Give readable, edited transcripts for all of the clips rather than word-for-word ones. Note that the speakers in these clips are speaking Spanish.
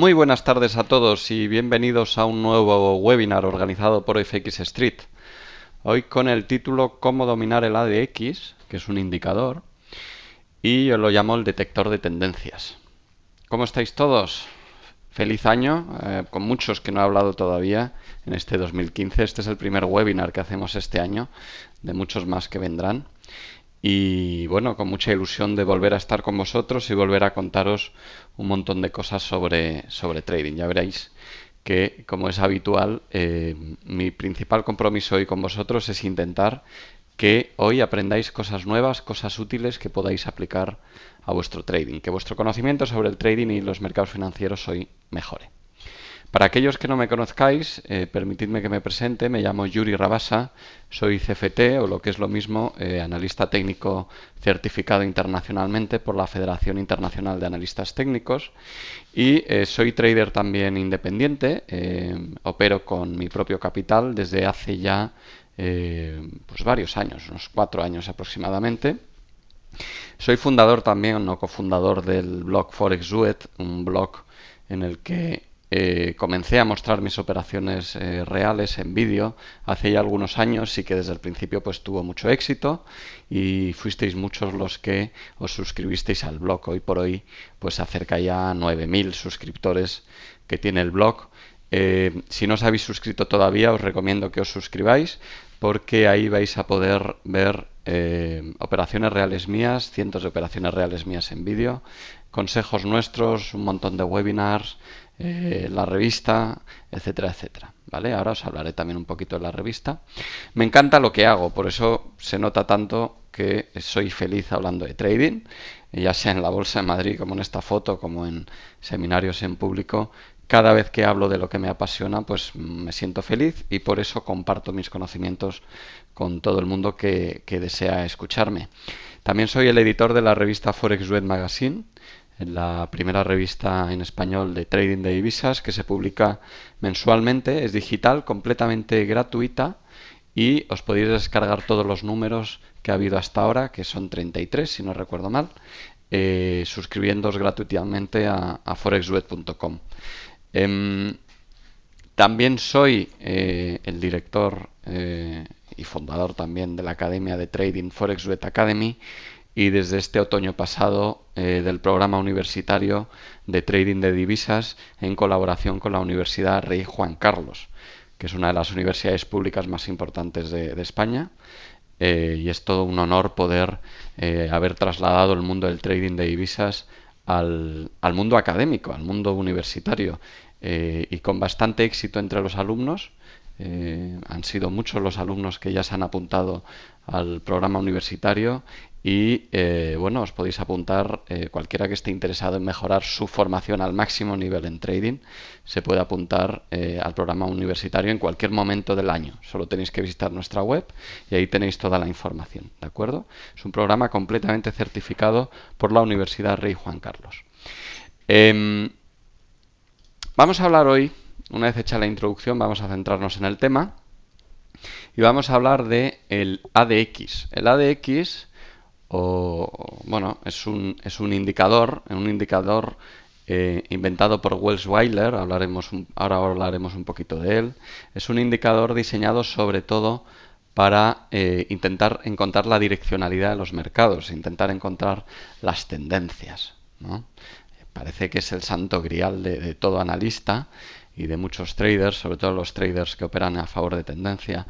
Muy buenas tardes a todos y bienvenidos a un nuevo webinar organizado por FX Street. Hoy con el título Cómo dominar el ADX, que es un indicador, y yo lo llamo el detector de tendencias. ¿Cómo estáis todos? Feliz año, con muchos que no he hablado todavía en este 2015. Este es el primer webinar que hacemos este año, de muchos más que vendrán. Y bueno, con mucha ilusión de volver a estar con vosotros y volver a contaros un montón de cosas sobre trading. Ya veréis que, como es habitual, mi principal compromiso hoy con vosotros es intentar que hoy aprendáis cosas nuevas, cosas útiles que podáis aplicar a vuestro trading, que vuestro conocimiento sobre el trading y los mercados financieros hoy mejore. Para aquellos que no me conozcáis, permitidme que me presente. Me llamo Yuri Rabasa, soy CFT o lo que es lo mismo, analista técnico certificado internacionalmente por la Federación Internacional de Analistas Técnicos y soy trader también independiente. Opero con mi propio capital desde hace ya pues varios años, unos 4 años aproximadamente. Soy fundador también, no cofundador del blog ForexUED, un blog en el que comencé a mostrar mis operaciones reales en vídeo hace ya algunos años y que desde el principio pues tuvo mucho éxito y fuisteis muchos los que os suscribisteis al blog. Hoy por hoy pues acerca ya a 9.000 suscriptores que tiene el blog. Si no os habéis suscrito todavía, os recomiendo que os suscribáis porque ahí vais a poder ver operaciones reales mías, cientos de operaciones reales mías en vídeo, consejos nuestros, un montón de webinars, la revista, etcétera, etcétera. ¿Vale? Ahora os hablaré también un poquito de la revista. Me encanta lo que hago, por eso se nota tanto que soy feliz hablando de trading, ya sea en la Bolsa de Madrid, como en esta foto, como en seminarios en público. Cada vez que hablo de lo que me apasiona, pues me siento feliz y por eso comparto mis conocimientos con todo el mundo que desea escucharme. También soy el editor de la revista ForexUED Magazine, la primera revista en español de trading de divisas que se publica mensualmente. Es digital, completamente gratuita y os podéis descargar todos los números que ha habido hasta ahora, que son 33 si no recuerdo mal, suscribiéndoos gratuitamente a forexued.com. También soy el director y fundador también de la Academia de Trading ForexUED Academy y desde este otoño pasado del programa universitario de Trading de Divisas en colaboración con la Universidad Rey Juan Carlos, que es una de las universidades públicas más importantes de España. Y es todo un honor poder haber trasladado el mundo del trading de divisas al mundo académico, al mundo universitario, y con bastante éxito entre los alumnos. Han sido muchos los alumnos que ya se han apuntado al programa universitario y bueno, os podéis apuntar, cualquiera que esté interesado en mejorar su formación al máximo nivel en trading, se puede apuntar al programa universitario en cualquier momento del año. Solo tenéis que visitar nuestra web y ahí tenéis toda la información, ¿de acuerdo? Es un programa completamente certificado por la Universidad Rey Juan Carlos. Vamos a hablar hoy, una vez hecha la introducción, vamos a centrarnos en el tema y vamos a hablar de el ADX. El ADX bueno, es un indicador inventado por Welles Weiler. Ahora hablaremos un poquito de él. Es un indicador diseñado sobre todo para intentar encontrar la direccionalidad de los mercados, intentar encontrar las tendencias, ¿no? Parece que es el santo grial de todo analista y de muchos traders, sobre todo los traders que operan a favor de tendencia.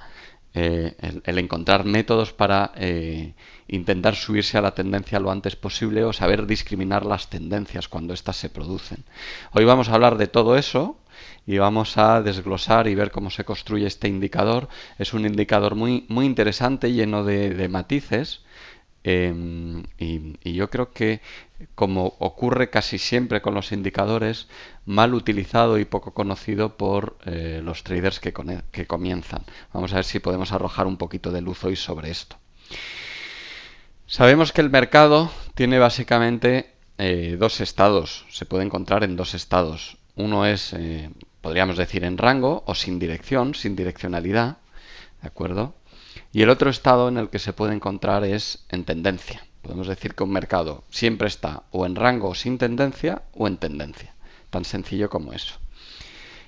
El encontrar métodos para intentar subirse a la tendencia lo antes posible o saber discriminar las tendencias cuando éstas se producen. Hoy vamos a hablar de todo eso y vamos a desglosar y ver cómo se construye este indicador. Es un indicador muy interesante, lleno de matices. Y yo creo que, como ocurre casi siempre con los indicadores, mal utilizado y poco conocido por los traders que comienzan. Vamos a ver si podemos arrojar un poquito de luz hoy sobre esto. Sabemos que el mercado tiene básicamente dos estados, se puede encontrar en dos estados. Uno es, podríamos decir, en rango o sin dirección, sin direccionalidad, ¿de acuerdo? Y el otro estado en el que se puede encontrar es en tendencia. Podemos decir que un mercado siempre está o en rango sin tendencia o en tendencia. tan sencillo como eso.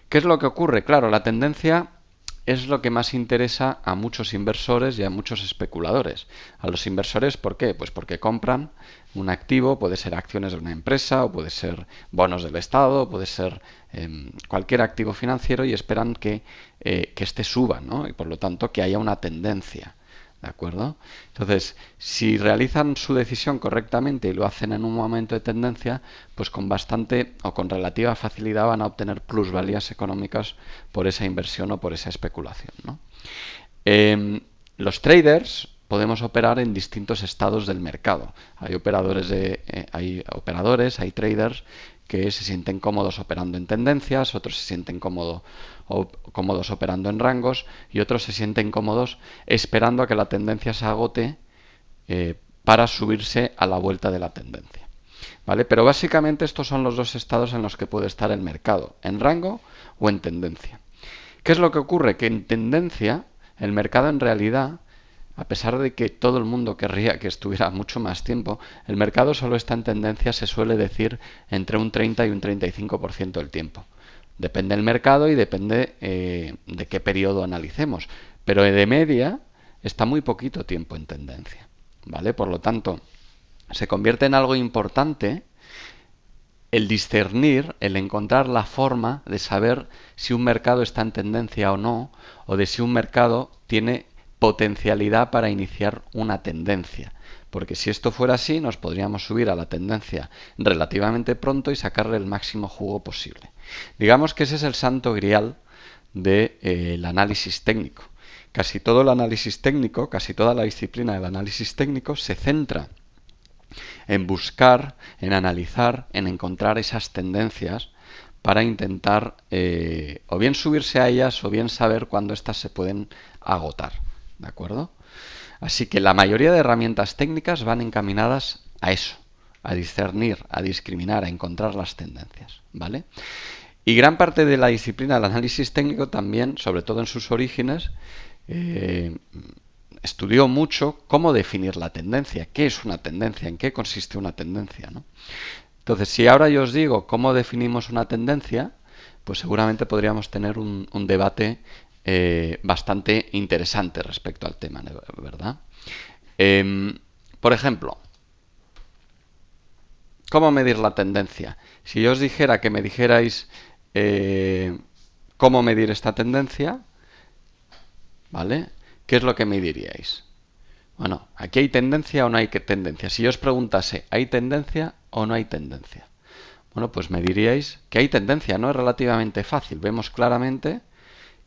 ¿Qué es lo que ocurre? Claro, la tendencia es lo que más interesa a muchos inversores y a muchos especuladores. A los inversores, ¿por qué? Pues porque compran un activo, puede ser acciones de una empresa, o puede ser bonos del Estado, puede ser cualquier activo financiero y esperan que este suba, ¿no? Y por lo tanto que haya una tendencia. ¿De acuerdo? Entonces, si realizan su decisión correctamente y lo hacen en un momento de tendencia, pues con bastante o con relativa facilidad van a obtener plusvalías económicas por esa inversión o por esa especulación, ¿no? Los traders podemos operar en distintos estados del mercado. Hay operadores, hay traders que se sienten cómodos operando en tendencias, otros se sienten cómodos operando en rangos y otros se sienten cómodos esperando a que la tendencia se agote para subirse a la vuelta de la tendencia. ¿Vale? Pero básicamente estos son los dos estados en los que puede estar el mercado, en rango o en tendencia. ¿Qué es lo que ocurre? Que en tendencia el mercado en realidad, a pesar de que todo el mundo querría que estuviera mucho más tiempo, el mercado solo está en tendencia, se suele decir, entre un 30 y un 35% del tiempo. Depende del mercado y depende de qué periodo analicemos. Pero de media está muy poquito tiempo en tendencia. ¿Vale? Por lo tanto, se convierte en algo importante el discernir, el encontrar la forma de saber si un mercado está en tendencia o no, o de si un mercado tiene potencialidad para iniciar una tendencia. Porque si esto fuera así, nos podríamos subir a la tendencia relativamente pronto y sacarle el máximo jugo posible. Digamos que ese es el santo grial del análisis técnico. Casi todo el análisis técnico, casi toda la disciplina del análisis técnico se centra en buscar, en analizar, en encontrar esas tendencias para intentar o bien subirse a ellas o bien saber cuándo éstas se pueden agotar. ¿De acuerdo? Así que la mayoría de herramientas técnicas van encaminadas a eso, a discernir, a discriminar, a encontrar las tendencias. ¿Vale? Y gran parte de la disciplina del análisis técnico también, sobre todo en sus orígenes, estudió mucho cómo definir la tendencia, qué es una tendencia, en qué consiste una tendencia, ¿no? Entonces, si ahora yo os digo cómo definimos una tendencia, pues seguramente podríamos tener un debate bastante interesante respecto al tema, ¿verdad? Por ejemplo, ¿cómo medir la tendencia? Si yo os dijera que me dijerais cómo medir esta tendencia, ¿vale? ¿Qué es lo que me diríais? Bueno, ¿aquí hay tendencia o no hay tendencia? Si yo os preguntase, ¿hay tendencia o no hay tendencia? Bueno, pues me diríais que hay tendencia, ¿no? Es relativamente fácil. Vemos claramente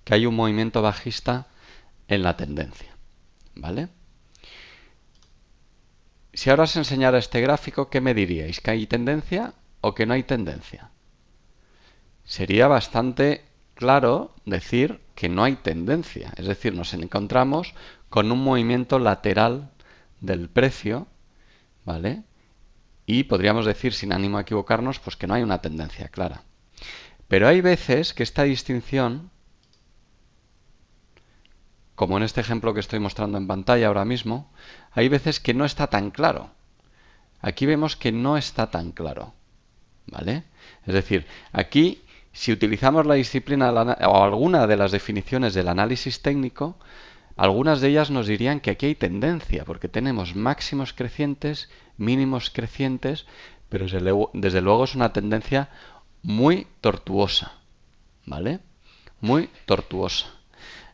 que hay un movimiento bajista en la tendencia, ¿vale? Si ahora os enseñara este gráfico, ¿qué me diríais? ¿Que hay tendencia o que no hay tendencia? Sería bastante claro decir que no hay tendencia, es decir, nos encontramos con un movimiento lateral del precio, ¿vale? Y podríamos decir, sin ánimo a equivocarnos, pues que no hay una tendencia clara. Pero hay veces que esta distinción, como en este ejemplo que estoy mostrando en pantalla ahora mismo, hay veces que no está tan claro. Aquí vemos que no está tan claro, ¿vale? Es decir, aquí si utilizamos la disciplina o alguna de las definiciones del análisis técnico, algunas de ellas nos dirían que aquí hay tendencia, porque tenemos máximos crecientes, mínimos crecientes, pero desde luego es una tendencia muy tortuosa, ¿vale? Muy tortuosa.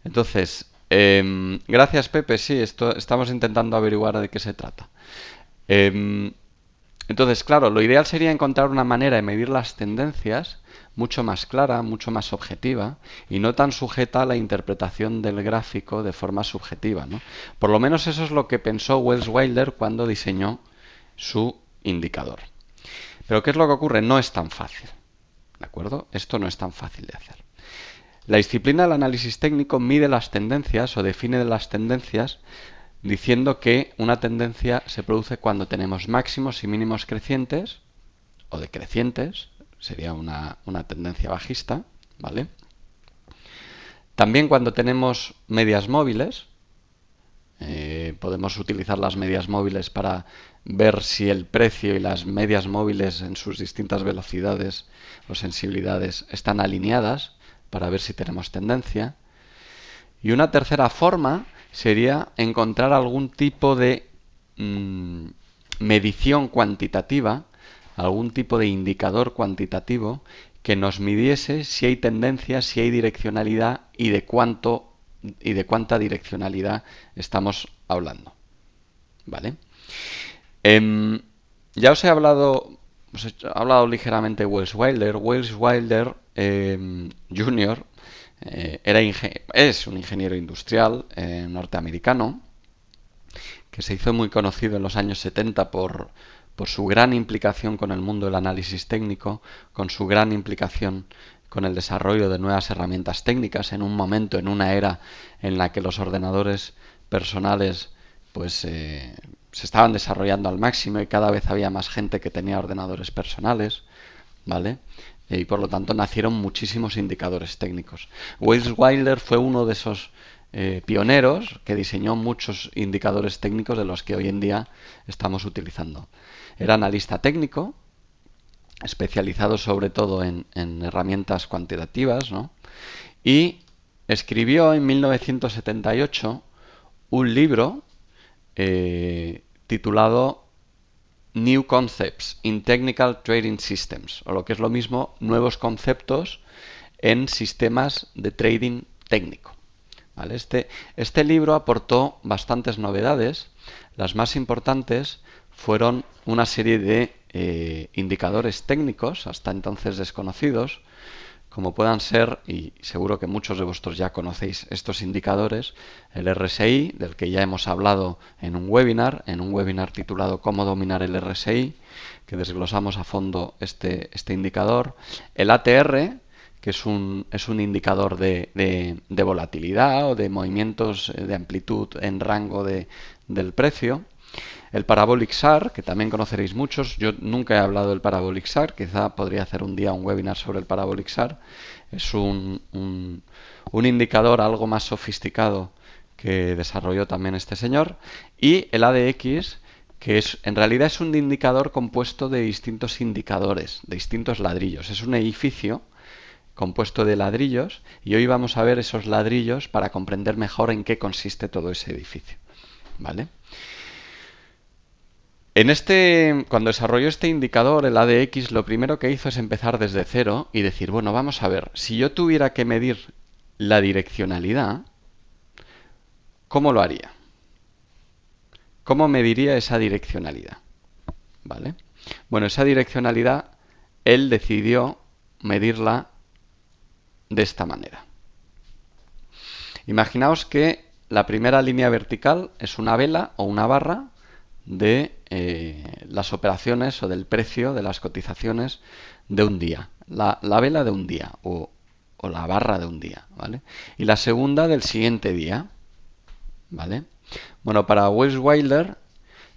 Entonces, gracias Pepe, sí, estamos intentando averiguar de qué se trata. Entonces, claro, lo ideal sería encontrar una manera de medir las tendencias mucho más clara, mucho más objetiva y no tan sujeta a la interpretación del gráfico de forma subjetiva, ¿no? Por lo menos eso es lo que pensó Welles Wilder cuando diseñó su indicador. Pero ¿qué es lo que ocurre? No es tan fácil, ¿de acuerdo? Esto no es tan fácil de hacer. La disciplina del análisis técnico mide las tendencias o define las tendencias diciendo que una tendencia se produce cuando tenemos máximos y mínimos crecientes o decrecientes, sería una tendencia bajista, ¿vale? También cuando tenemos medias móviles, podemos utilizar las medias móviles para ver si el precio y las medias móviles en sus distintas velocidades o sensibilidades están alineadas para ver si tenemos tendencia. Y una tercera forma sería encontrar algún tipo de medición cuantitativa, algún tipo de indicador cuantitativo que nos midiese si hay tendencia, si hay direccionalidad y de cuánta direccionalidad estamos hablando. ¿Vale? Ya os he hablado ligeramente de Welles Wilder. Welles Wilder Jr. Es un ingeniero industrial norteamericano que se hizo muy conocido en los años 70 por su gran implicación con el mundo del análisis técnico, con su gran implicación con el desarrollo de nuevas herramientas técnicas en un momento, en una era en la que los ordenadores personales pues se estaban desarrollando al máximo y cada vez había más gente que tenía ordenadores personales, ¿vale? Y por lo tanto nacieron muchísimos indicadores técnicos. Welles Wilder fue uno de esos pioneros que diseñó muchos indicadores técnicos de los que hoy en día estamos utilizando. Era analista técnico, especializado sobre todo en herramientas cuantitativas, ¿no? Y escribió en 1978 un libro titulado New Concepts in Technical Trading Systems, o lo que es lo mismo, nuevos conceptos en sistemas de trading técnico. ¿Vale? Este libro aportó bastantes novedades. Las más importantes fueron una serie de indicadores técnicos, hasta entonces desconocidos, como puedan ser, y seguro que muchos de vosotros ya conocéis estos indicadores, el RSI, del que ya hemos hablado en un webinar titulado Cómo dominar el RSI, que desglosamos a fondo este indicador, el ATR, que es un indicador de volatilidad o de movimientos de amplitud en rango del precio, el Parabolic SAR, que también conoceréis muchos. Yo nunca he hablado del Parabolic SAR, quizá podría hacer un día un webinar sobre el Parabolic SAR. Es un indicador algo más sofisticado que desarrolló también este señor. Y el ADX, que en realidad es un indicador compuesto de distintos indicadores, de distintos ladrillos. Es un edificio compuesto de ladrillos y hoy vamos a ver esos ladrillos para comprender mejor en qué consiste todo ese edificio. ¿Vale? Cuando desarrolló este indicador, el ADX, lo primero que hizo es empezar desde cero y decir, bueno, vamos a ver, si yo tuviera que medir la direccionalidad, ¿cómo lo haría? ¿Cómo mediría esa direccionalidad? ¿Vale? Bueno, esa direccionalidad, él decidió medirla de esta manera. Imaginaos que la primera línea vertical es una vela o una barra de las operaciones o del precio de las cotizaciones de un día. La vela de un día o la barra de un día, ¿vale? Y la segunda del siguiente día, ¿vale? Bueno, para Welles Wilder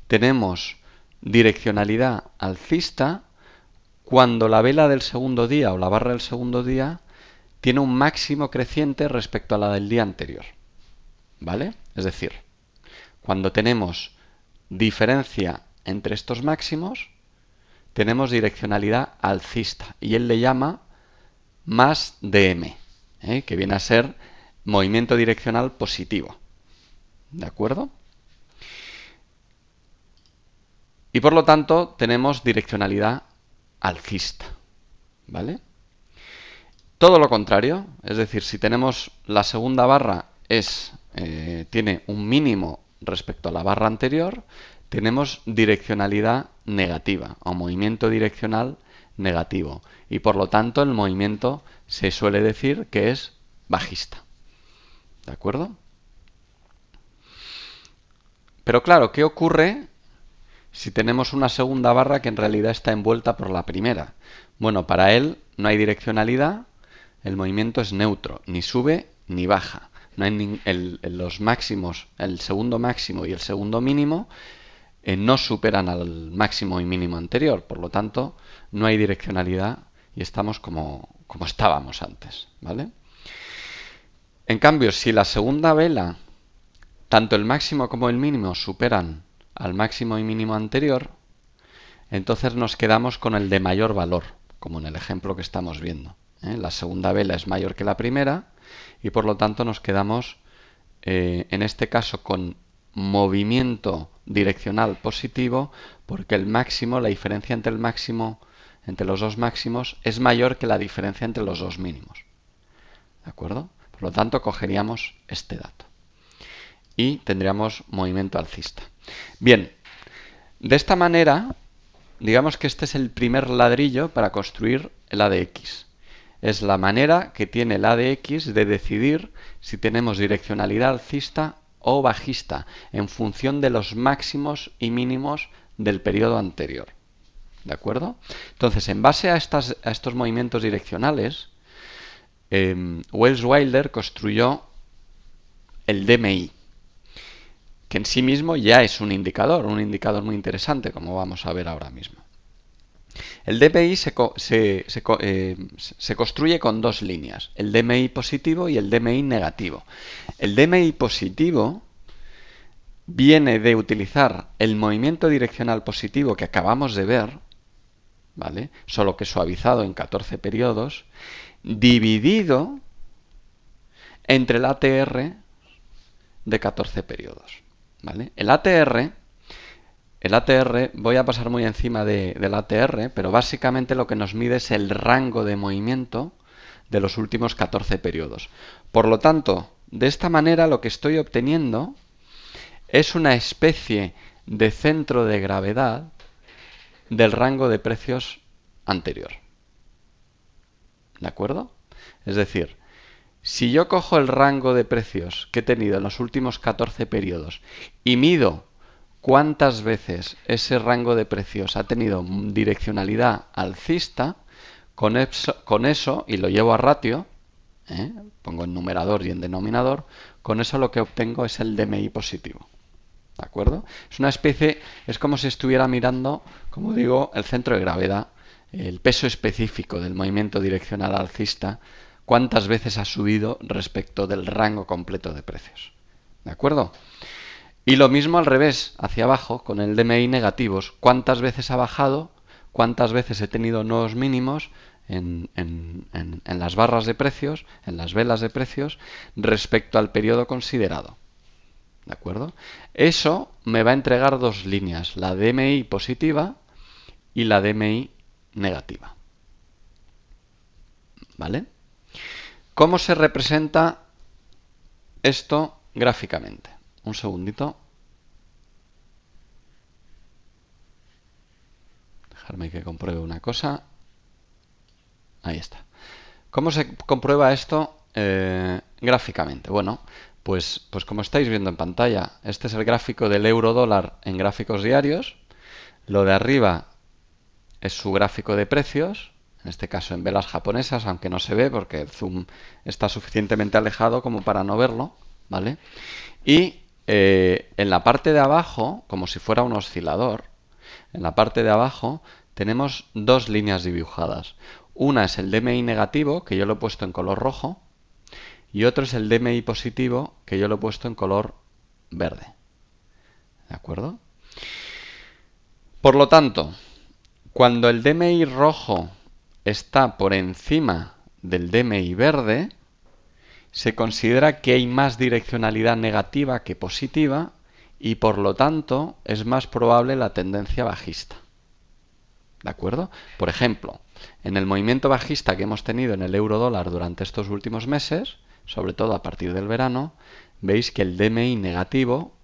tenemos direccionalidad alcista cuando la vela del segundo día o la barra del segundo día tiene un máximo creciente respecto a la del día anterior, ¿vale? Es decir, cuando tenemos diferencia entre estos máximos, tenemos direccionalidad alcista y él le llama más DM, que viene a ser movimiento direccional positivo. ¿De acuerdo? Y por lo tanto tenemos direccionalidad alcista. ¿Vale? Todo lo contrario, es decir, si tenemos la segunda barra tiene un mínimo respecto a la barra anterior, tenemos direccionalidad negativa o movimiento direccional negativo y por lo tanto el movimiento se suele decir que es bajista. ¿De acuerdo? Pero claro, ¿qué ocurre si tenemos una segunda barra que en realidad está envuelta por la primera? Bueno, para él no hay direccionalidad, el movimiento es neutro, ni sube ni baja. No hay los máximos, el segundo máximo y el segundo mínimo no superan al máximo y mínimo anterior, por lo tanto no hay direccionalidad y estamos como estábamos antes, ¿vale? En cambio, si la segunda vela tanto el máximo como el mínimo superan al máximo y mínimo anterior, entonces nos quedamos con el de mayor valor, como en el ejemplo que estamos viendo. La segunda vela es mayor que la primera y por lo tanto nos quedamos en este caso con movimiento direccional positivo, porque el máximo, la diferencia entre el máximo, entre los dos máximos, es mayor que la diferencia entre los dos mínimos. ¿De acuerdo? Por lo tanto, cogeríamos este dato y tendríamos movimiento alcista. Bien, de esta manera, digamos que este es el primer ladrillo para construir el ADX. Es la manera que tiene el ADX de decidir si tenemos direccionalidad alcista o bajista en función de los máximos y mínimos del periodo anterior. ¿De acuerdo? Entonces, en base a estos movimientos direccionales, Wels-Wilder construyó el DMI, que en sí mismo ya es un indicador muy interesante, como vamos a ver ahora mismo. El DMI se construye con dos líneas, el DMI positivo y el DMI negativo. El DMI positivo viene de utilizar el movimiento direccional positivo que acabamos de ver, ¿vale? Solo que suavizado en 14 periodos, dividido entre el ATR de 14 periodos. ¿Vale? El ATR, voy a pasar muy encima del ATR, pero básicamente lo que nos mide es el rango de movimiento de los últimos 14 periodos. Por lo tanto, de esta manera lo que estoy obteniendo es una especie de centro de gravedad del rango de precios anterior. ¿De acuerdo? Es decir, si yo cojo el rango de precios que he tenido en los últimos 14 periodos y mido cuántas veces ese rango de precios ha tenido direccionalidad alcista, con eso y lo llevo a ratio, pongo en numerador y en denominador, con eso lo que obtengo es el DMI positivo. ¿De acuerdo? Es una especie, es como si estuviera mirando, como digo, el centro de gravedad, el peso específico del movimiento direccional alcista, cuántas veces ha subido respecto del rango completo de precios. ¿De acuerdo? Y lo mismo al revés, hacia abajo, con el DMI negativos, cuántas veces ha bajado, cuántas veces he tenido nuevos mínimos en las barras de precios, en las velas de precios, respecto al periodo considerado. ¿De acuerdo? Eso me va a entregar dos líneas, la DMI positiva y la DMI negativa. ¿Vale? ¿Cómo se representa esto gráficamente? Un segundito. Dejarme que compruebe una cosa. Ahí está. ¿Cómo se comprueba esto gráficamente? Bueno, pues como estáis viendo en pantalla, este es el gráfico del euro-dólar en gráficos diarios. Lo de arriba es su gráfico de precios, en este caso en velas japonesas, aunque no se ve porque el zoom está suficientemente alejado como para no verlo, ¿vale? Y en la parte de abajo, como si fuera un oscilador, en la parte de abajo tenemos dos líneas dibujadas. Una es el DMI negativo, que yo lo he puesto en color rojo, y otro es el DMI positivo, que yo lo he puesto en color verde. ¿De acuerdo? Por lo tanto, cuando el DMI rojo está por encima del DMI verde, se considera que hay más direccionalidad negativa que positiva y por lo tanto es más probable la tendencia bajista. ¿De acuerdo? Por ejemplo, en el movimiento bajista que hemos tenido en el euro-dólar durante estos últimos meses, sobre todo a partir del verano, veis que el DMI negativo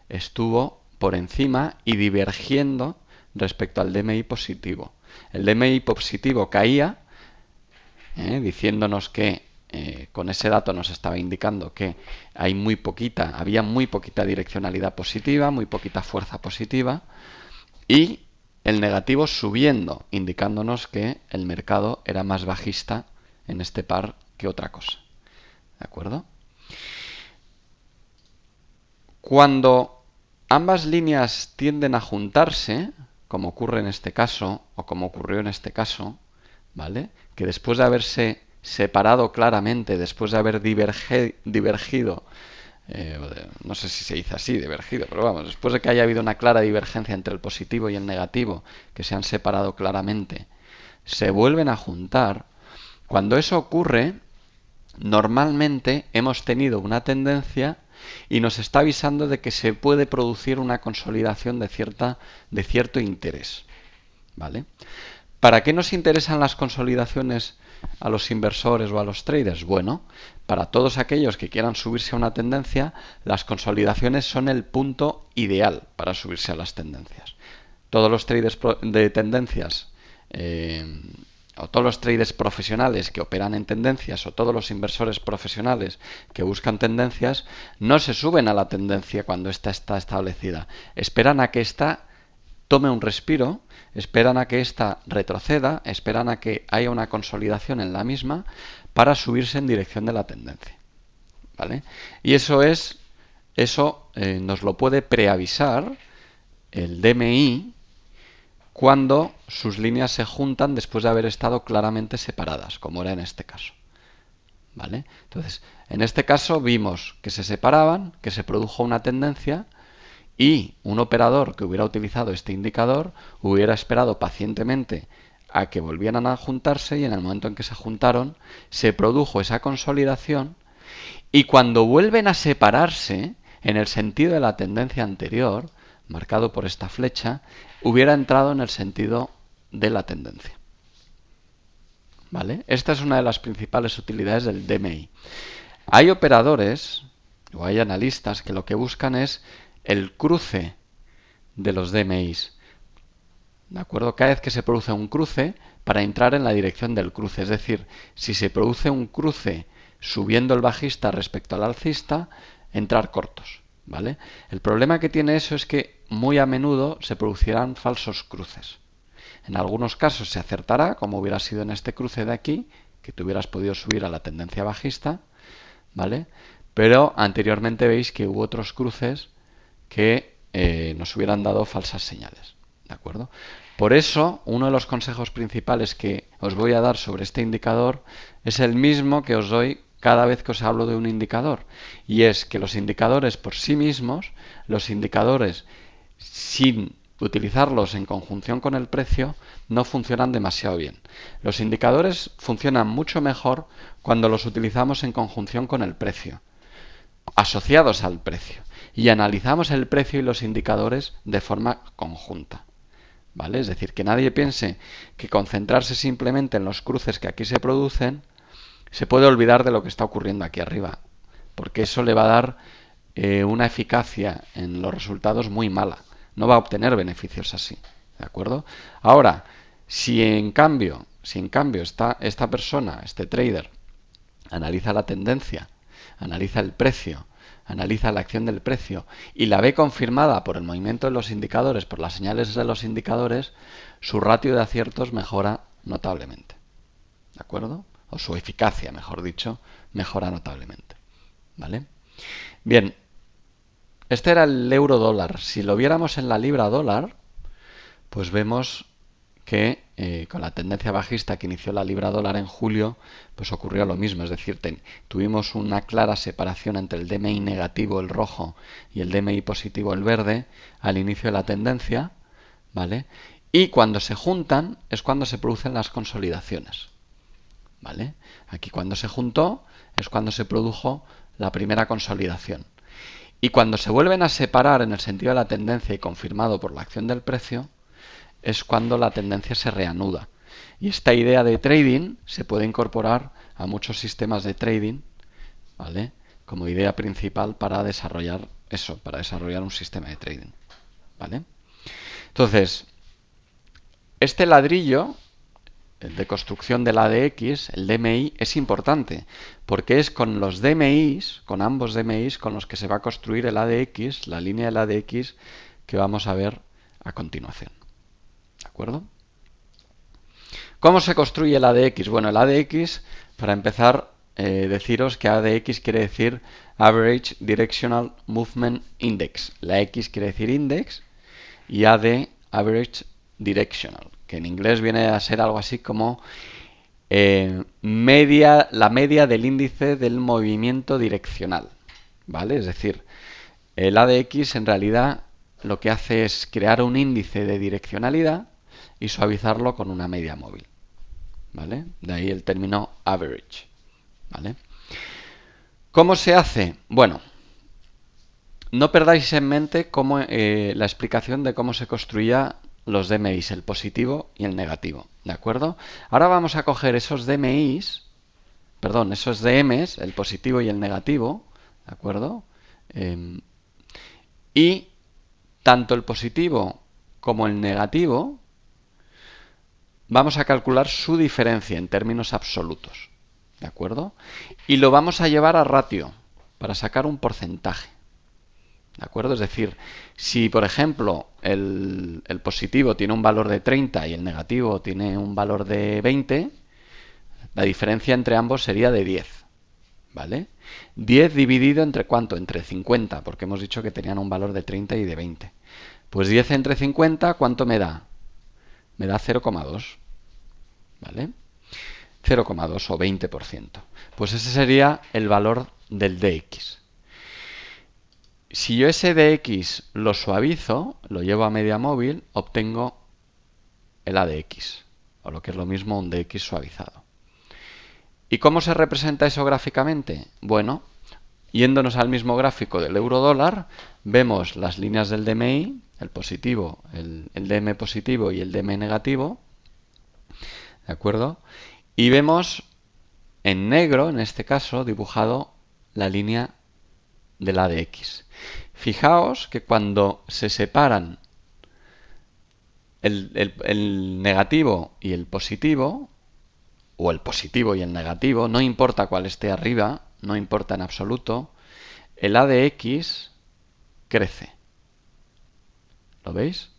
estuvo por encima y divergiendo respecto al DMI positivo. El DMI positivo caía, diciéndonos que con ese dato nos estaba indicando que había muy poquita direccionalidad positiva, muy poquita fuerza positiva, y el negativo subiendo, indicándonos que el mercado era más bajista en este par que otra cosa. ¿De acuerdo? Cuando ambas líneas tienden a juntarse, como ocurre en este caso, o como ocurrió en este caso, ¿vale? Que después de haberse separado claramente, después de haber divergido no sé si se dice así, divergido, pero vamos, después de que haya habido una clara divergencia entre el positivo y el negativo, que se han separado claramente, se vuelven a juntar. Cuando eso ocurre, normalmente hemos tenido una tendencia y nos está avisando de que se puede producir una consolidación de cierto interés. ¿Vale? ¿Para qué nos interesan las consolidaciones a los inversores o a los traders? Bueno, para todos aquellos que quieran subirse a una tendencia, las consolidaciones son el punto ideal para subirse a las tendencias. Todos los traders de tendencias o todos los traders profesionales que operan en tendencias o todos los inversores profesionales que buscan tendencias no se suben a la tendencia cuando ésta está establecida. Esperan a que ésta tome un respiro, esperan a que ésta retroceda, esperan a que haya una consolidación en la misma para subirse en dirección de la tendencia. ¿Vale? Y eso nos lo puede preavisar el DMI cuando sus líneas se juntan después de haber estado claramente separadas, como era en este caso. ¿Vale? Entonces, en este caso vimos que se separaban, que se produjo una tendencia y un operador que hubiera utilizado este indicador hubiera esperado pacientemente a que volvieran a juntarse y en el momento en que se juntaron se produjo esa consolidación y cuando vuelven a separarse en el sentido de la tendencia anterior, marcado por esta flecha, hubiera entrado en el sentido de la tendencia. ¿Vale? Esta es una de las principales utilidades del DMI. Hay operadores o hay analistas que lo que buscan es el cruce de los DMIs. ¿De acuerdo? Cada vez que se produce un cruce, para entrar en la dirección del cruce. Es decir, si se produce un cruce subiendo el bajista respecto al alcista, entrar cortos. ¿Vale? El problema que tiene eso es que muy a menudo se producirán falsos cruces. En algunos casos se acertará, como hubiera sido en este cruce de aquí, que te hubieras podido subir a la tendencia bajista, ¿vale? Pero anteriormente veis que hubo otros cruces que nos hubieran dado falsas señales. ¿De acuerdo? Por eso, uno de los consejos principales que os voy a dar sobre este indicador es el mismo que os doy cada vez que os hablo de un indicador. Y es que los indicadores por sí mismos, los indicadores sin utilizarlos en conjunción con el precio, no funcionan demasiado bien. Los indicadores funcionan mucho mejor cuando los utilizamos en conjunción con el precio, asociados al precio, y analizamos el precio y los indicadores de forma conjunta. ¿Vale? Es decir, que nadie piense que concentrarse simplemente en los cruces que aquí se producen, se puede olvidar de lo que está ocurriendo aquí arriba, porque eso le va a dar una eficacia en los resultados muy mala. No va a obtener beneficios así. ¿De acuerdo? Ahora, si en cambio esta persona, este trader, analiza la tendencia, analiza el precio, analiza la acción del precio y la ve confirmada por el movimiento de los indicadores, por las señales de los indicadores, su ratio de aciertos mejora notablemente. ¿De acuerdo? O su eficacia, mejor dicho, mejora notablemente. ¿Vale? Bien, este era el euro dólar. Si lo viéramos en la libra dólar, pues vemos que con la tendencia bajista que inició la libra dólar en julio, pues ocurrió lo mismo. Es decir, tuvimos una clara separación entre el DMI negativo, el rojo, y el DMI positivo, el verde, al inicio de la tendencia, ¿vale? Y cuando se juntan es cuando se producen las consolidaciones, ¿vale? Aquí cuando se juntó es cuando se produjo la primera consolidación. Y cuando se vuelven a separar en el sentido de la tendencia y confirmado por la acción del precio, es cuando la tendencia se reanuda. Y esta idea de trading se puede incorporar a muchos sistemas de trading, ¿vale? Como idea principal para desarrollar eso, para desarrollar un sistema de trading, ¿vale? Entonces, este ladrillo, el de construcción del ADX, el DMI, es importante porque es con los DMIs, con ambos DMIs, con los que se va a construir el ADX, la línea del ADX que vamos a ver a continuación. ¿De acuerdo? ¿Cómo se construye el ADX? Bueno, el ADX, para empezar, deciros que ADX quiere decir Average Directional Movement Index. La X quiere decir index y AD, Average Directional, que en inglés viene a ser algo así como la media del índice del movimiento direccional. ¿vale? Es decir, el ADX en realidad lo que hace es crear un índice de direccionalidad y suavizarlo con una media móvil, ¿vale? De ahí el término average, ¿vale? ¿Cómo se hace? Bueno, no perdáis en mente la explicación de cómo se construía los DMIs, el positivo y el negativo, ¿de acuerdo? Ahora vamos a coger esos DMIs, perdón, esos DMs, el positivo y el negativo, ¿de acuerdo? Y tanto el positivo como el negativo vamos a calcular su diferencia en términos absolutos, ¿de acuerdo? Y lo vamos a llevar a ratio para sacar un porcentaje, ¿de acuerdo? Es decir, si por ejemplo el positivo tiene un valor de 30 y el negativo tiene un valor de 20, la diferencia entre ambos sería de 10, ¿vale? 10 dividido entre ¿cuánto? Entre 50, porque hemos dicho que tenían un valor de 30 y de 20. Pues 10 entre 50, ¿cuánto me da? Me da 0,2, ¿vale? 0,2 o 20%. Pues ese sería el valor del dx. Si yo ese dx lo suavizo, lo llevo a media móvil, obtengo el ADX, o lo que es lo mismo un dx suavizado. ¿Y cómo se representa eso gráficamente? Bueno, yéndonos al mismo gráfico del euro-dólar, vemos las líneas del DMI, el positivo, el DM positivo y el DM negativo, ¿de acuerdo? Y vemos en negro, en este caso, dibujado la línea del ADX. Fijaos que cuando se separan el negativo y el positivo, o el positivo y el negativo, no importa cuál esté arriba, no importa en absoluto, el ADX crece. ¿Lo veis?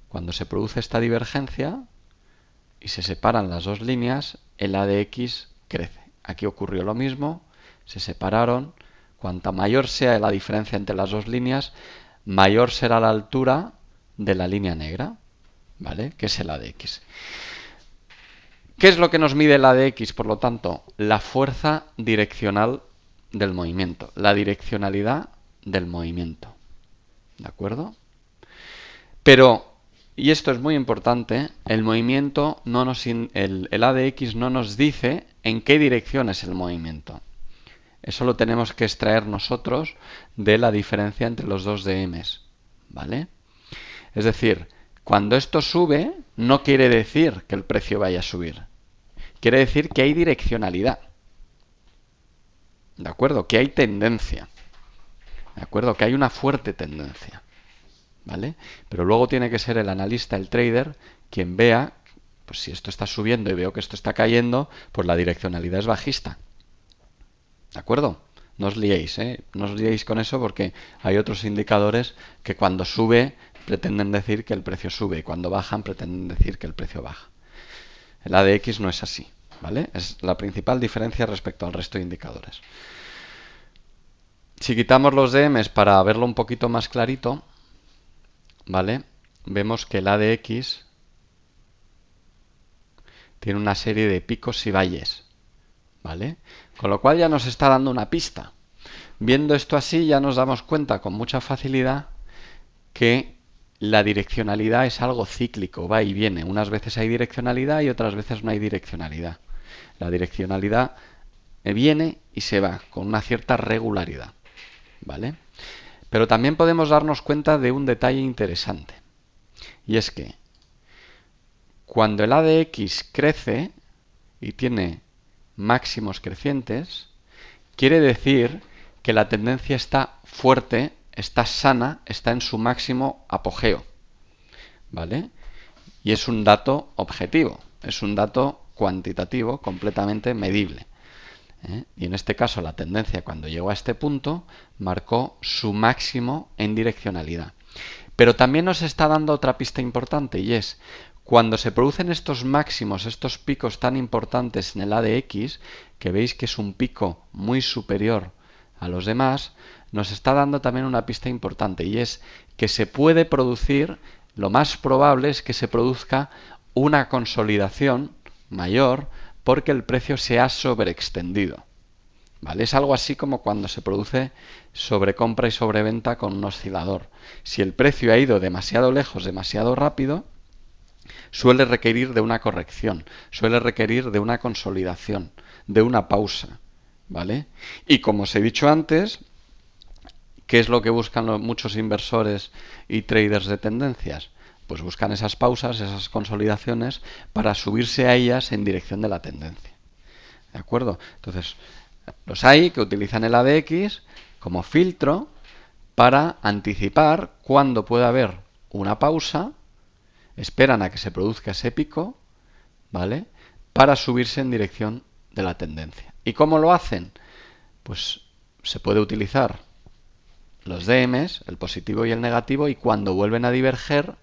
Cuando se produce esta divergencia y se separan las dos líneas, el ADX crece. Aquí ocurrió lo mismo, se separaron. Cuanta mayor sea la diferencia entre las dos líneas, mayor será la altura de la línea negra, ¿vale? Que es el ADX. ¿Qué es lo que nos mide el ADX? Por lo tanto, la fuerza direccional del movimiento, la direccionalidad del movimiento. ¿De acuerdo? Pero, y esto es muy importante, el movimiento el ADX no nos dice en qué dirección es el movimiento. Eso lo tenemos que extraer nosotros de la diferencia entre los dos DMs, ¿vale? Es decir, cuando esto sube, no quiere decir que el precio vaya a subir. Quiere decir que hay direccionalidad. ¿De acuerdo? Que hay tendencia. ¿De acuerdo? Que hay una fuerte tendencia. ¿Vale? Pero luego tiene que ser el analista, el trader, quien vea, pues si esto está subiendo y veo que esto está cayendo, pues la direccionalidad es bajista. ¿De acuerdo? No os liéis, ¿eh? No os liéis con eso porque hay otros indicadores que cuando sube pretenden decir que el precio sube y cuando bajan pretenden decir que el precio baja. El ADX no es así, ¿vale? Es la principal diferencia respecto al resto de indicadores. Si quitamos los DMs para verlo un poquito más clarito, ¿vale? Vemos que el ADX tiene una serie de picos y valles, ¿vale? Con lo cual ya nos está dando una pista. Viendo esto así ya nos damos cuenta con mucha facilidad que la direccionalidad es algo cíclico, va y viene. Unas veces hay direccionalidad y otras veces no hay direccionalidad. La direccionalidad viene y se va con una cierta regularidad, ¿vale? Pero también podemos darnos cuenta de un detalle interesante. Y es que cuando el ADX crece y tiene máximos crecientes, quiere decir que la tendencia está fuerte, está sana, está en su máximo apogeo, ¿vale? Y es un dato objetivo, es un dato cuantitativo completamente medible. Y en este caso la tendencia cuando llegó a este punto marcó su máximo en direccionalidad. Pero también nos está dando otra pista importante y es cuando se producen estos máximos, estos picos tan importantes en el ADX, que veis que es un pico muy superior a los demás, nos está dando también una pista importante y es que se puede producir, lo más probable es que se produzca una consolidación mayor porque el precio se ha sobreextendido, ¿vale? Es algo así como cuando se produce sobrecompra y sobreventa con un oscilador. Si el precio ha ido demasiado lejos, demasiado rápido, suele requerir de una corrección, suele requerir de una consolidación, de una pausa, ¿vale? Y como os he dicho antes, ¿qué es lo que buscan muchos inversores y traders de tendencias? Pues buscan esas pausas, esas consolidaciones, para subirse a ellas en dirección de la tendencia. ¿De acuerdo? Entonces, los hay que utilizan el ADX como filtro para anticipar cuándo puede haber una pausa, esperan a que se produzca ese pico, ¿vale? Para subirse en dirección de la tendencia. ¿Y cómo lo hacen? Pues se puede utilizar los DMs, el positivo y el negativo, y cuando vuelven a diverger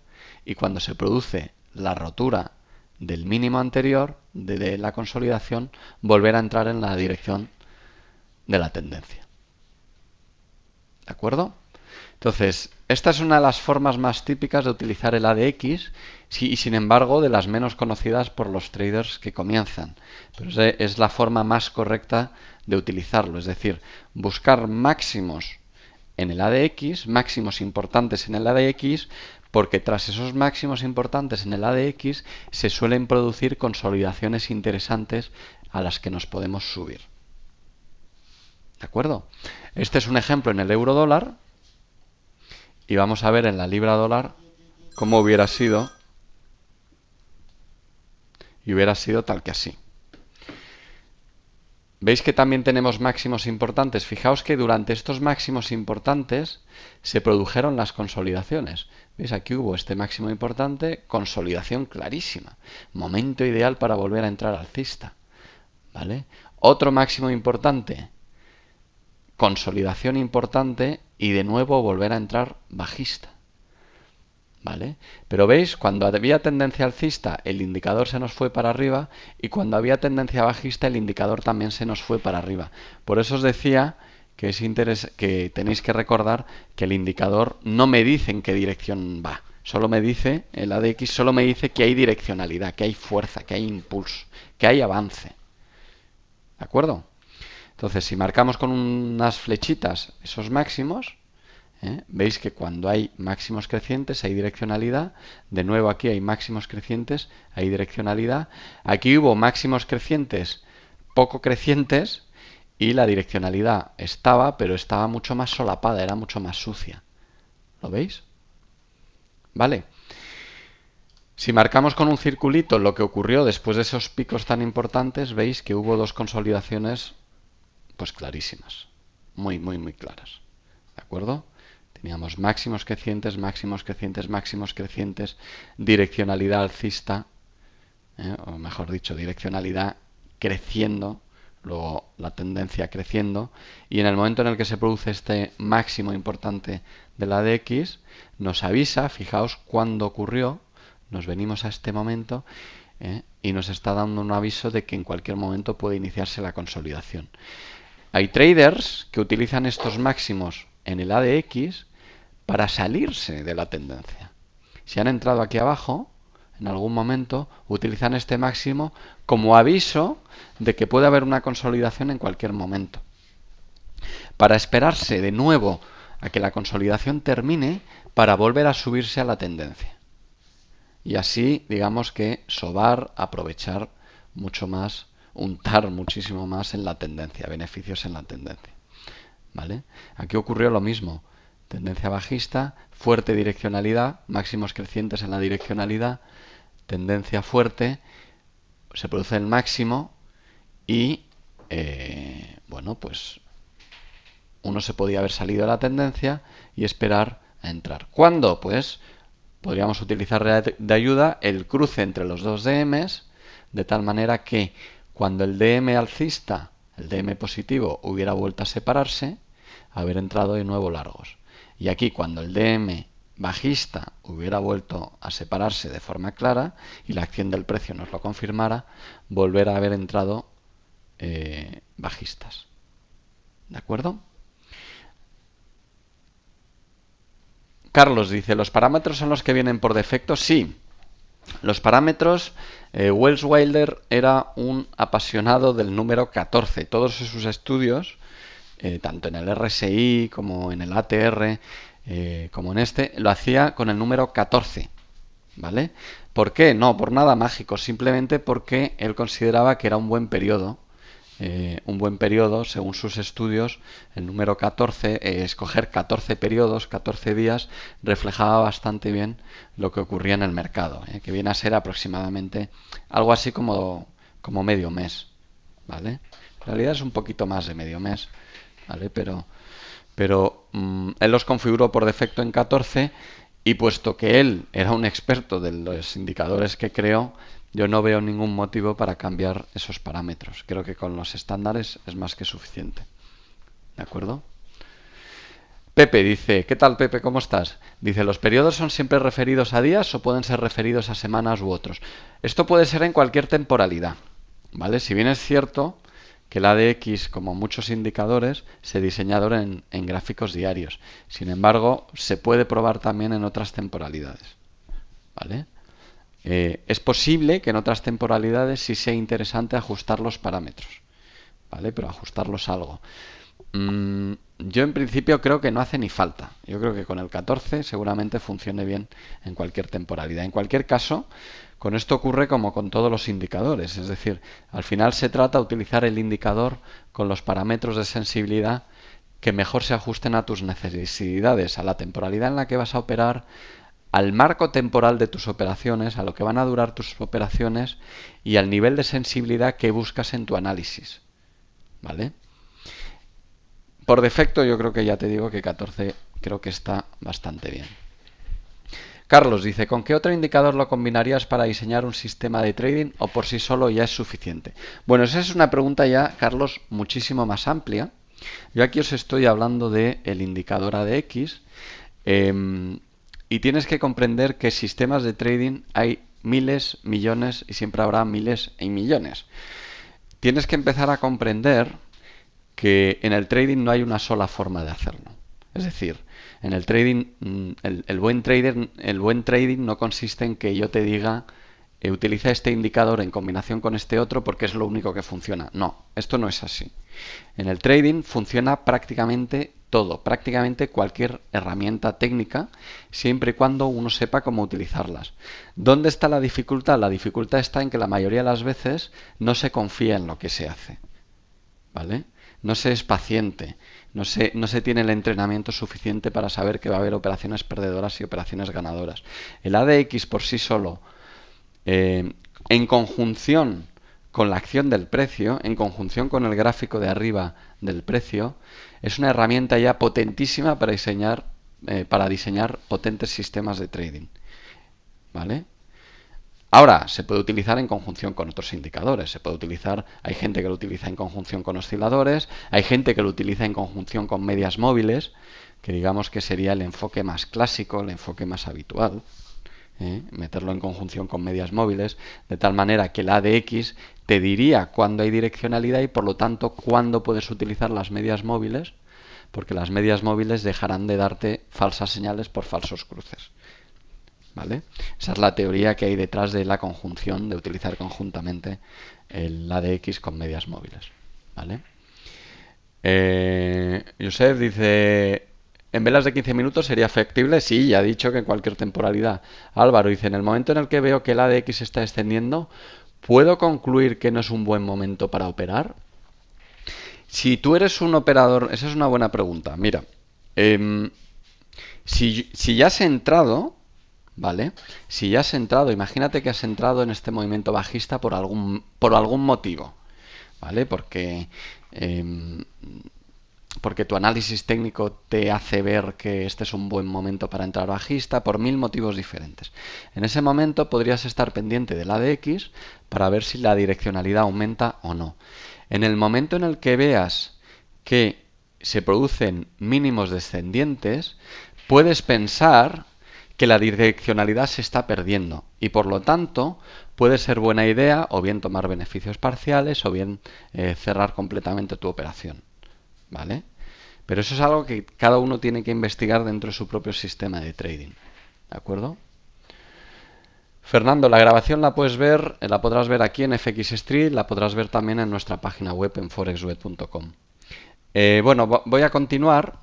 y cuando se produce la rotura del mínimo anterior de la consolidación, volver a entrar en la dirección de la tendencia. ¿De acuerdo? Entonces, esta es una de las formas más típicas de utilizar el ADX y sin embargo de las menos conocidas por los traders que comienzan. Pero es la forma más correcta de utilizarlo, es decir, buscar máximos en el ADX, máximos importantes en el ADX, porque tras esos máximos importantes en el ADX se suelen producir consolidaciones interesantes a las que nos podemos subir. ¿De acuerdo? Este es un ejemplo en el euro dólar y vamos a ver en la libra dólar cómo hubiera sido, y hubiera sido tal que así. ¿Veis que también tenemos máximos importantes? Fijaos que durante estos máximos importantes se produjeron las consolidaciones. ¿Veis? Aquí hubo este máximo importante, consolidación clarísima. Momento ideal para volver a entrar alcista. ¿Vale? Otro máximo importante, consolidación importante y de nuevo volver a entrar bajista. ¿Vale? Pero veis, cuando había tendencia alcista el indicador se nos fue para arriba y cuando había tendencia bajista el indicador también se nos fue para arriba. Por eso os decía que, que tenéis que recordar que el indicador no me dice en qué dirección va. Solo me dice, el ADX solo me dice que hay direccionalidad, que hay fuerza, que hay impulso, que hay avance. ¿De acuerdo? Entonces, si marcamos con unas flechitas esos máximos, veis que cuando hay máximos crecientes hay direccionalidad. De nuevo aquí hay máximos crecientes, hay direccionalidad. Aquí hubo máximos crecientes, poco crecientes, y la direccionalidad estaba, pero estaba mucho más solapada, era mucho más sucia. ¿Lo veis? ¿Vale? Si marcamos con un circulito lo que ocurrió después de esos picos tan importantes, veis que hubo dos consolidaciones pues clarísimas, muy claras. ¿De acuerdo? Teníamos máximos crecientes, máximos crecientes, máximos crecientes, direccionalidad alcista, o mejor dicho, direccionalidad creciendo, luego la tendencia creciendo, y en el momento en el que se produce este máximo importante de la DX, nos avisa, fijaos cuándo ocurrió, nos venimos a este momento y nos está dando un aviso de que en cualquier momento puede iniciarse la consolidación. Hay traders que utilizan estos máximos en el ADX para salirse de la tendencia. Si han entrado aquí abajo, en algún momento, utilizan este máximo como aviso de que puede haber una consolidación en cualquier momento. Para esperarse de nuevo a que la consolidación termine para volver a subirse a la tendencia. Y así, digamos que sobar, aprovechar mucho más, untar muchísimo más en la tendencia, beneficios en la tendencia. ¿Vale? Aquí ocurrió lo mismo. Tendencia bajista, fuerte direccionalidad, máximos crecientes en la direccionalidad, tendencia fuerte, se produce el máximo y, bueno, pues uno se podía haber salido de la tendencia y esperar a entrar. ¿Cuándo? Pues podríamos utilizar de ayuda el cruce entre los dos DMs, de tal manera que cuando el DM alcista, el DM positivo, hubiera vuelto a separarse, haber entrado de nuevo largos. Y aquí cuando el DM bajista hubiera vuelto a separarse de forma clara y la acción del precio nos lo confirmara, volver a haber entrado bajistas. ¿De acuerdo? Carlos dice, ¿los parámetros son los que vienen por defecto? Sí. Los parámetros, Welles Wilder era un apasionado del número 14. Todos sus estudios, tanto en el RSI como en el ATR, como en este, lo hacía con el número 14. ¿Vale? ¿Por qué? No, por nada mágico, simplemente porque él consideraba que era un buen periodo. Según sus estudios, el número 14, escoger 14 periodos, 14 días, reflejaba bastante bien lo que ocurría en el mercado, que viene a ser aproximadamente algo así como medio mes, ¿vale? En realidad es un poquito más de medio mes, ¿vale? Pero él los configuró por defecto en 14 y puesto que él era un experto de los indicadores que creó, yo no veo ningún motivo para cambiar esos parámetros. Creo que con los estándares es más que suficiente. ¿De acuerdo? Pepe dice, ¿qué tal Pepe? ¿Cómo estás? Dice, ¿los periodos son siempre referidos a días o pueden ser referidos a semanas u otros? Esto puede ser en cualquier temporalidad, ¿vale? Si bien es cierto que el ADX, como muchos indicadores, se diseña en gráficos diarios. Sin embargo, se puede probar también en otras temporalidades, ¿vale? Es posible que en otras temporalidades sí sea interesante ajustar los parámetros, ¿vale? Pero ajustarlos algo. Yo en principio creo que no hace ni falta. Yo creo que con el 14 seguramente funcione bien en cualquier temporalidad. En cualquier caso, con esto ocurre como con todos los indicadores. Es decir, al final se trata de utilizar el indicador con los parámetros de sensibilidad que mejor se ajusten a tus necesidades, a la temporalidad en la que vas a operar, al marco temporal de tus operaciones, a lo que van a durar tus operaciones y al nivel de sensibilidad que buscas en tu análisis. ¿Vale? Por defecto yo creo que ya te digo que 14 creo que está bastante bien. Carlos dice, ¿con qué otro indicador lo combinarías para diseñar un sistema de trading o por sí solo ya es suficiente? Bueno, esa es una pregunta ya, Carlos, muchísimo más amplia. Yo aquí os estoy hablando del indicador ADX y tienes que comprender que sistemas de trading hay miles, millones y siempre habrá miles y millones. Tienes que empezar a comprender que en el trading no hay una sola forma de hacerlo. Es decir, en el trading, el buen trading no consiste en que yo te diga utiliza este indicador en combinación con este otro porque es lo único que funciona. No, esto no es así. En el trading funciona prácticamente todo, prácticamente cualquier herramienta técnica, siempre y cuando uno sepa cómo utilizarlas. ¿Dónde está la dificultad? La dificultad está en que la mayoría de las veces no se confía en lo que se hace. ¿Vale? No se es paciente, no se tiene el entrenamiento suficiente para saber que va a haber operaciones perdedoras y operaciones ganadoras. El ADX por sí solo, en conjunción con la acción del precio, en conjunción con el gráfico de arriba del precio, es una herramienta ya potentísima para diseñar potentes sistemas de trading. ¿Vale? Ahora, se puede utilizar en conjunción con otros indicadores. Hay gente que lo utiliza en conjunción con osciladores, hay gente que lo utiliza en conjunción con medias móviles, que digamos que sería el enfoque más clásico, el enfoque más habitual. Meterlo en conjunción con medias móviles, de tal manera que el ADX te diría cuándo hay direccionalidad y por lo tanto cuándo puedes utilizar las medias móviles, porque las medias móviles dejarán de darte falsas señales por falsos cruces. ¿Vale? Esa es la teoría que hay detrás de la conjunción, de utilizar conjuntamente el ADX con medias móviles. ¿Vale? Josep dice, ¿en velas de 15 minutos sería factible? Sí, ya he dicho que en cualquier temporalidad. Álvaro dice, en el momento en el que veo que el ADX está descendiendo, ¿puedo concluir que no es un buen momento para operar? Si tú eres un operador, esa es una buena pregunta. Mira, si ya has entrado, ¿vale? Si ya has entrado, imagínate que has entrado en este movimiento bajista por algún motivo, ¿vale? Porque tu análisis técnico te hace ver que este es un buen momento para entrar bajista por 1000 motivos diferentes. En ese momento podrías estar pendiente del ADX para ver si la direccionalidad aumenta o no. En el momento en el que veas que se producen mínimos descendientes, puedes pensar que la direccionalidad se está perdiendo y por lo tanto puede ser buena idea o bien tomar beneficios parciales o bien cerrar completamente tu operación. ¿Vale? Pero eso es algo que cada uno tiene que investigar dentro de su propio sistema de trading. ¿De acuerdo? Fernando, la grabación la puedes ver, la podrás ver aquí en FX Street, la podrás ver también en nuestra página web en forexweb.com. Bueno, voy a continuar.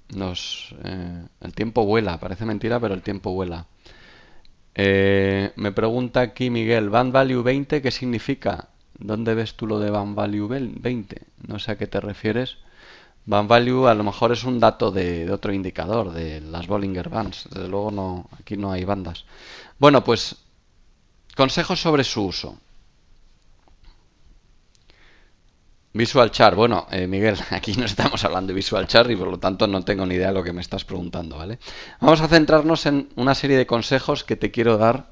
El tiempo vuela, parece mentira, pero el tiempo vuela. Me pregunta aquí Miguel, Band Value 20, ¿qué significa? ¿Dónde ves tú lo de Band Value 20? No sé a qué te refieres. Band Value a lo mejor es un dato de otro indicador, de las Bollinger Bands. Desde luego no, aquí no hay bandas. Bueno, pues consejos sobre su uso. Visual Chart. Bueno, Miguel, aquí no estamos hablando de Visual Chart y por lo tanto no tengo ni idea de lo que me estás preguntando, ¿vale? Vamos a centrarnos en una serie de consejos que te quiero dar,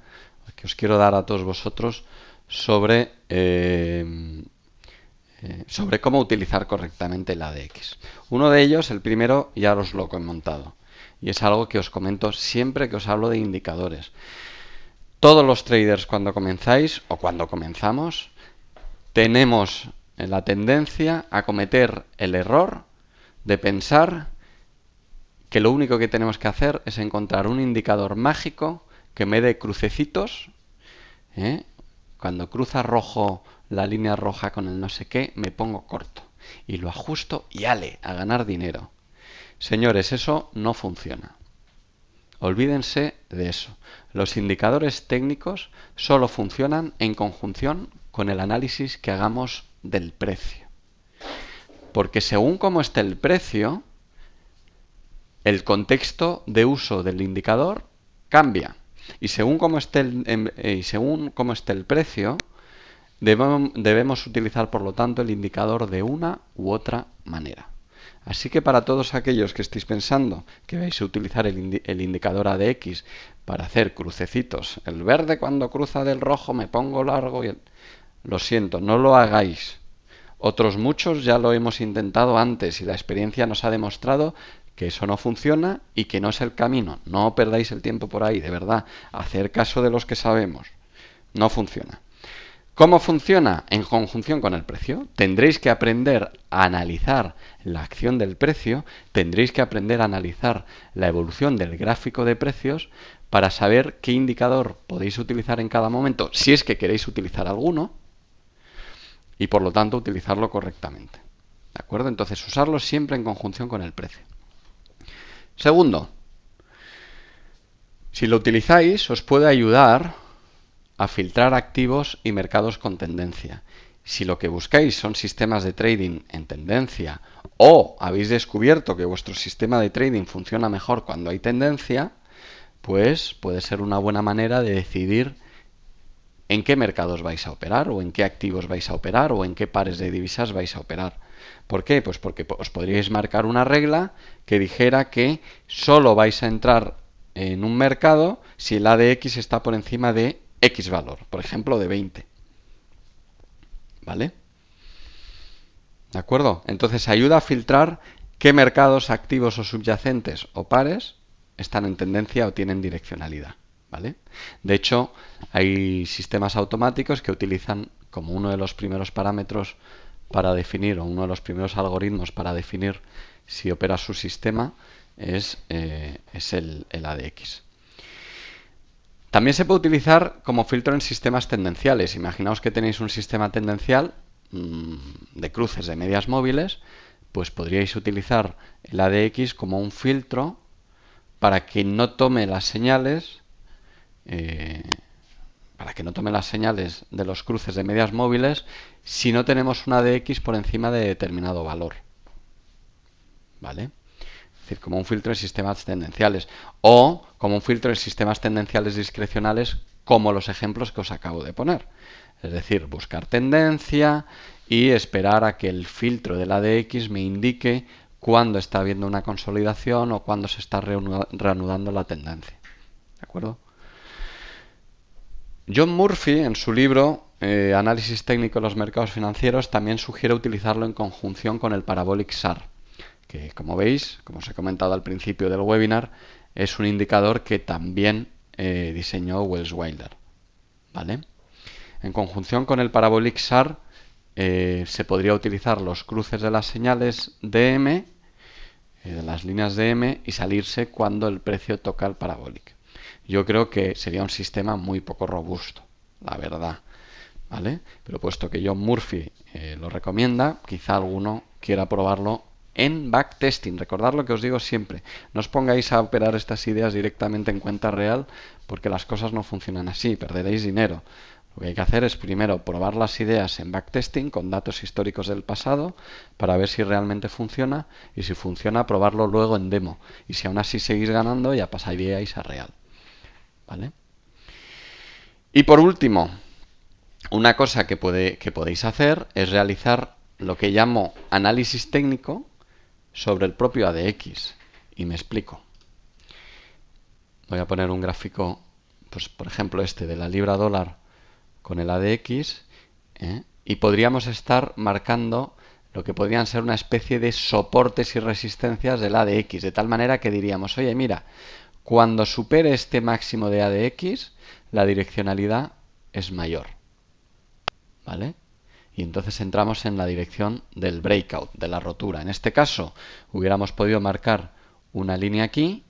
que os quiero dar a todos vosotros sobre cómo utilizar correctamente el ADX. Uno de ellos, el primero, ya os lo he montado. Y es algo que os comento siempre que os hablo de indicadores. Todos los traders cuando comenzáis o cuando comenzamos tenemos la tendencia a cometer el error de pensar que lo único que tenemos que hacer es encontrar un indicador mágico que me dé crucecitos. Cuando cruza rojo la línea roja con el no sé qué, me pongo corto y lo ajusto y ale, a ganar dinero. Señores, eso no funciona. Olvídense de eso. Los indicadores técnicos solo funcionan en conjunción con el análisis que hagamos del precio. Porque según cómo esté el precio, el contexto de uso del indicador cambia. Y según cómo esté el precio, debemos utilizar, por lo tanto, el indicador de una u otra manera. Así que para todos aquellos que estéis pensando que vais a utilizar el indicador ADX para hacer crucecitos, el verde cuando cruza del rojo me pongo largo, lo siento, no lo hagáis. Otros muchos ya lo hemos intentado antes y la experiencia nos ha demostrado que eso no funciona y que no es el camino. No perdáis el tiempo por ahí, de verdad. Hacer caso de los que sabemos. No funciona. ¿Cómo funciona? En conjunción con el precio. Tendréis que aprender a analizar la acción del precio, tendréis que aprender a analizar la evolución del gráfico de precios para saber qué indicador podéis utilizar en cada momento, si es que queréis utilizar alguno, y por lo tanto utilizarlo correctamente. ¿De acuerdo? Entonces usarlo siempre en conjunción con el precio. Segundo, si lo utilizáis os puede ayudar a filtrar activos y mercados con tendencia. Si lo que buscáis son sistemas de trading en tendencia o habéis descubierto que vuestro sistema de trading funciona mejor cuando hay tendencia, pues puede ser una buena manera de decidir en qué mercados vais a operar o en qué activos vais a operar o en qué pares de divisas vais a operar. ¿Por qué? Pues porque os podríais marcar una regla que dijera que solo vais a entrar en un mercado si el ADX está por encima de X valor, por ejemplo de 20. ¿Vale? ¿De acuerdo? Entonces ayuda a filtrar qué mercados activos o subyacentes o pares están en tendencia o tienen direccionalidad. ¿Vale? De hecho, hay sistemas automáticos que utilizan como uno de los primeros parámetros para definir, o uno de los primeros algoritmos para definir si opera su sistema, es el ADX. También se puede utilizar como filtro en sistemas tendenciales. Imaginaos que tenéis un sistema tendencial de cruces de medias móviles, pues podríais utilizar el ADX como un filtro para que no tome las señales de los cruces de medias móviles si no tenemos un ADX por encima de determinado valor. ¿Vale? Es decir, como un filtro en sistemas tendenciales o como un filtro en sistemas tendenciales discrecionales como los ejemplos que os acabo de poner. Es decir, buscar tendencia y esperar a que el filtro del ADX me indique cuándo está habiendo una consolidación o cuándo se está reanudando la tendencia. ¿De acuerdo? John Murphy, en su libro Análisis técnico de los mercados financieros, también sugiere utilizarlo en conjunción con el Parabolic SAR, que como veis, como os he comentado al principio del webinar, es un indicador que también diseñó Welles Wilder. ¿Vale? En conjunción con el Parabolic SAR se podría utilizar los cruces de las señales DM, de las líneas DM, y salirse cuando el precio toca el Parabolic. Yo creo que sería un sistema muy poco robusto, la verdad, ¿vale? Pero puesto que John Murphy lo recomienda, quizá alguno quiera probarlo en backtesting. Recordad lo que os digo siempre, no os pongáis a operar estas ideas directamente en cuenta real, porque las cosas no funcionan así, perderéis dinero. Lo que hay que hacer es primero probar las ideas en backtesting con datos históricos del pasado para ver si realmente funciona, y si funciona probarlo luego en demo, y si aún así seguís ganando ya pasaríais a real, ¿vale? Y por último, una cosa que podéis hacer es realizar lo que llamo análisis técnico sobre el propio ADX. Y me explico. Voy a poner un gráfico, pues por ejemplo este de la libra dólar con el ADX, y podríamos estar marcando lo que podrían ser una especie de soportes y resistencias del ADX, de tal manera que diríamos, oye, mira, cuando supere este máximo de ADX, la direccionalidad es mayor, ¿vale? Y entonces entramos en la dirección del breakout, de la rotura. En este caso, hubiéramos podido marcar una línea aquí,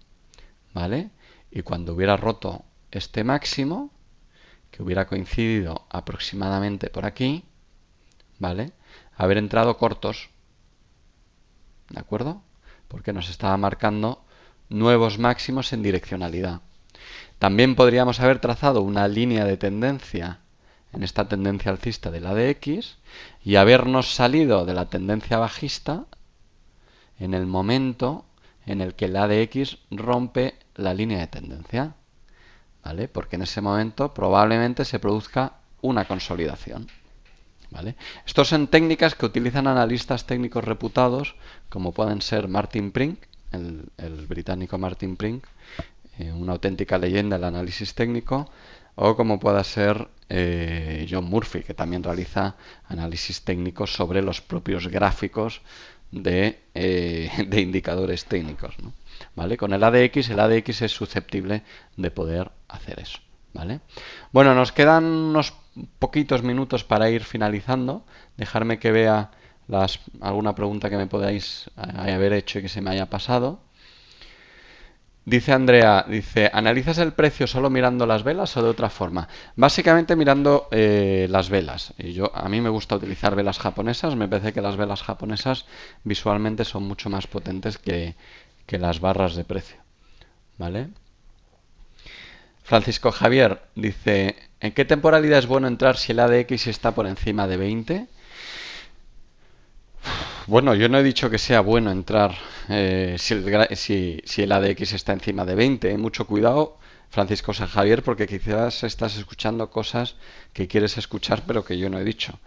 ¿vale? Y cuando hubiera roto este máximo, que hubiera coincidido aproximadamente por aquí, ¿vale? Haber entrado cortos, ¿de acuerdo? Porque nos estaba marcando nuevos máximos en direccionalidad. También podríamos haber trazado una línea de tendencia en esta tendencia alcista del ADX y habernos salido de la tendencia bajista en el momento en el que el ADX rompe la línea de tendencia, ¿vale? Porque en ese momento probablemente se produzca una consolidación, ¿vale? Estas son técnicas que utilizan analistas técnicos reputados, como pueden ser Martin Prink, el británico Martin Prink, una auténtica leyenda del análisis técnico, o como pueda ser John Murphy, que también realiza análisis técnicos sobre los propios gráficos de indicadores técnicos, ¿no? ¿Vale? Con el ADX es susceptible de poder hacer eso, ¿vale? Bueno, nos quedan unos poquitos minutos para ir finalizando. Dejarme que vea alguna pregunta que me podáis haber hecho y que se me haya pasado. Dice Andrea, ¿analizas el precio solo mirando las velas o de otra forma? Básicamente mirando las velas. A mí me gusta utilizar velas japonesas. Me parece que las velas japonesas visualmente son mucho más potentes que las barras de precio, ¿vale? Francisco Javier dice, ¿en qué temporalidad es bueno entrar si el ADX está por encima de 20? Bueno, yo no he dicho que sea bueno entrar si el ADX está encima de 20. Mucho cuidado, Francisco Javier, porque quizás estás escuchando cosas que quieres escuchar pero que yo no he dicho.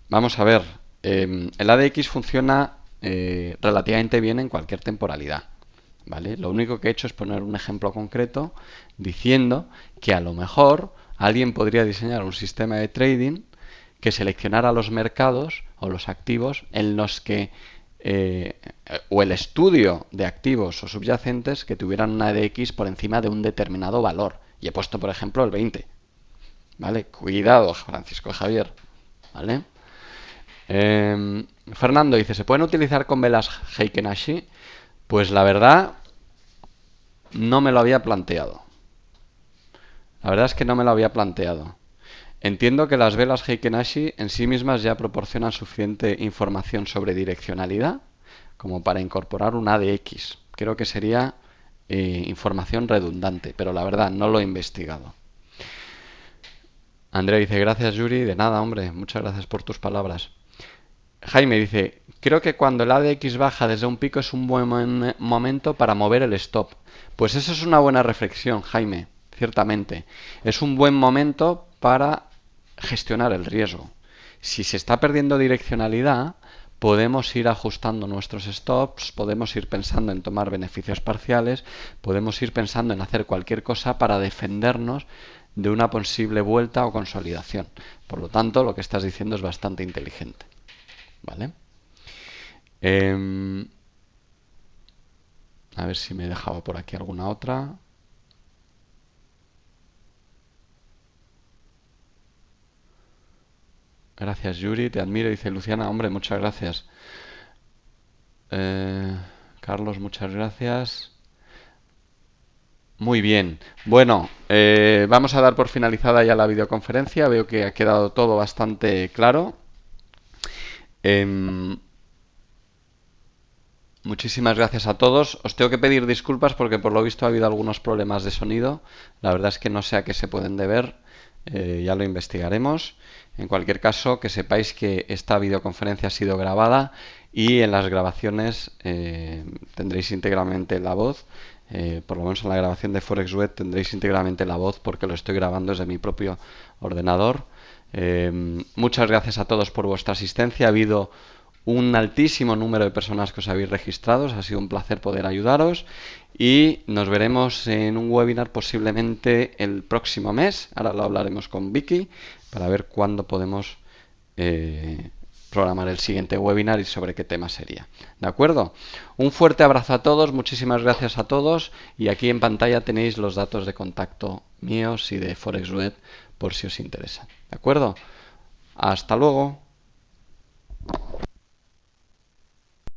Vamos a ver, el ADX funciona relativamente bien en cualquier temporalidad, ¿vale? Lo único que he hecho es poner un ejemplo concreto diciendo que a lo mejor alguien podría diseñar un sistema de trading que seleccionara los mercados o los activos en los que o el estudio de activos o subyacentes que tuvieran una ADX por encima de un determinado valor. Y he puesto, por ejemplo, el 20. ¿Vale? Cuidado, Francisco Javier. ¿Vale? Fernando dice, ¿se pueden utilizar con velas Heiken Ashi? Pues la verdad, no me lo había planteado. La verdad es que no me lo había planteado. Entiendo que las velas Heiken Ashi en sí mismas ya proporcionan suficiente información sobre direccionalidad como para incorporar un ADX. Creo que sería información redundante, pero la verdad no lo he investigado. Andrea dice, gracias Yuri, de nada hombre, muchas gracias por tus palabras. Jaime dice, creo que cuando el ADX baja desde un pico es un buen momento para mover el stop. Pues eso es una buena reflexión, Jaime, ciertamente. Es un buen momento para gestionar el riesgo. Si se está perdiendo direccionalidad, podemos ir ajustando nuestros stops, podemos ir pensando en tomar beneficios parciales, podemos ir pensando en hacer cualquier cosa para defendernos de una posible vuelta o consolidación. Por lo tanto, lo que estás diciendo es bastante inteligente, ¿vale? A ver si me he dejado por aquí alguna otra. Gracias Yuri, te admiro, dice Luciana. Hombre, muchas gracias. Carlos, muchas gracias. Muy bien. Bueno, vamos a dar por finalizada ya la videoconferencia. Veo que ha quedado todo bastante claro. Em, Muchísimas gracias a todos. Os tengo que pedir disculpas porque por lo visto ha habido algunos problemas de sonido. La verdad es que no sé a qué se pueden deber. Ya lo investigaremos. En cualquier caso, que sepáis que esta videoconferencia ha sido grabada y en las grabaciones tendréis íntegramente la voz. Por lo menos en la grabación de ForexWeb tendréis íntegramente la voz porque lo estoy grabando desde mi propio ordenador. Muchas gracias a todos por vuestra asistencia. Ha habido un altísimo número de personas que os habéis registrado. Ha sido un placer poder ayudaros y nos veremos en un webinar posiblemente el próximo mes. Ahora lo hablaremos con Vicky para ver cuándo podemos programar el siguiente webinar y sobre qué tema sería. ¿De acuerdo? Un fuerte abrazo a todos, muchísimas gracias a todos y aquí en pantalla tenéis los datos de contacto míos y de ForexWeb por si os interesa. ¿De acuerdo? Hasta luego.